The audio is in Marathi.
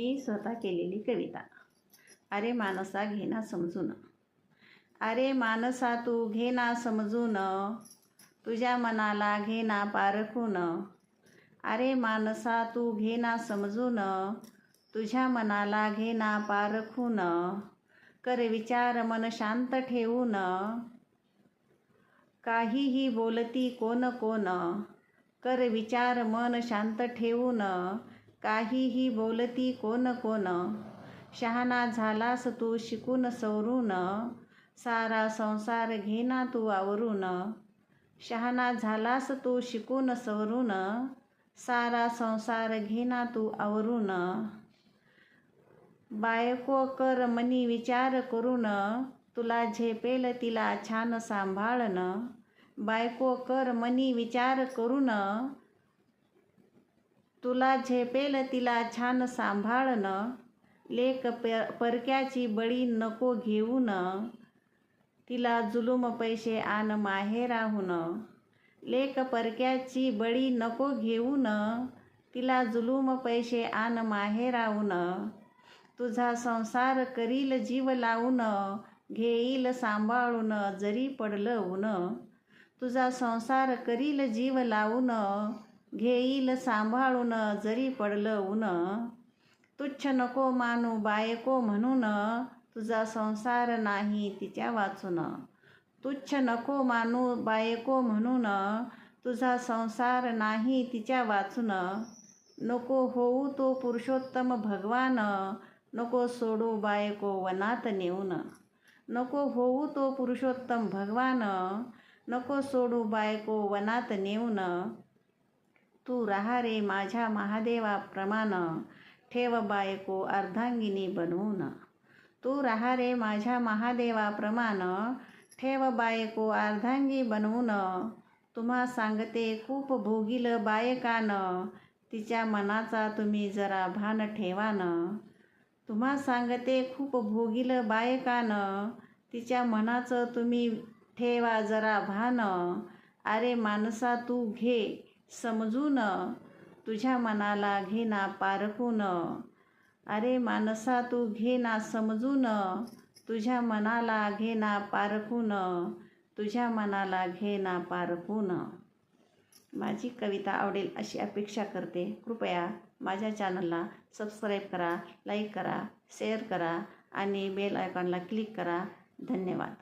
मी स्वतः केलेली कविता. अरे मानसा घेना समजून, अरे मानसा तू घेना समजून, तुझ्या मनाला घेना पारखून. अरे मानसा तू घेना समजून, तुझ्या मनाला घेना पारखून. कर विचार मन शांत ठेवून, काहीही बोलती कोण कोण. कर विचार मन शांत ठेवून, काहीही बोलती कोण कोण. शहाणा झालास तू शिकून सवरून, सारा संसार घेना तू आवरून. शहाणा झालास तू शिकून सवरून, सारा संसार घेना तू आवरून. बायको कर मनी विचार करून, तुला झेपेल तिला छान सांभाळन. बायको कर मनी विचार करून, तुला झेपेल तिला छान सांभाळन. लेक परक्याची बळी नको घेऊन, तिला जुलूम पैसे आण माहेराहून. लेक परक्याची बळी नको घेऊन, तिला जुलूम पैसे आण माहेराहून. तुझा संसार करील जीव लावून, घेईल सांभाळून जरी पडलं ऊन. तुझा संसार करील जीव लावून, घेईल सांभाळून जरी पडलं ऊन. तुच्छ नको मानू बायको म्हणून, तुझा संसार नाही तिच्या वाचून. तुच्छ नको मानू बायको म्हणून, तुझा संसार नाही तिच्या वाचून. नको होऊ तो पुरुषोत्तम भगवान, नको सोडू बायको वनात नेऊन. नको होऊ तो पुरुषोत्तम भगवान, नको सोडू बायको वनात नेऊन. तू राहा रे माझ्या महादेवाप्रमाण, ठेव बायको अर्धांगिनी बनवून. तू राहा रे माझ्या महादेवाप्रमाण, ठेव बायको अर्धांगी बनवून. तुम्हा सांगते खूप भोगील बायकान, तिच्या मनाचा तुम्ही जरा भान ठेवान. तुम्हा सांगते खूप भोगील बायकान, तिच्या मनाचं तुम्ही ठेवा जरा भान. अरे मानसा तू घे समजून, तुझ्या मनाला घेना पारखून. अरे मानसा तू घेना समजून, तुझ्या मनाला घेना पारखून. तुझ्या मनाला घेना पारखून. माझी कविता आवडेल अशी अपेक्षा करते. कृपया माझ्या चॅनलला सबस्क्राईब करा, लाईक करा, शेअर करा आणि बेल आयकॉनला क्लिक करा. धन्यवाद.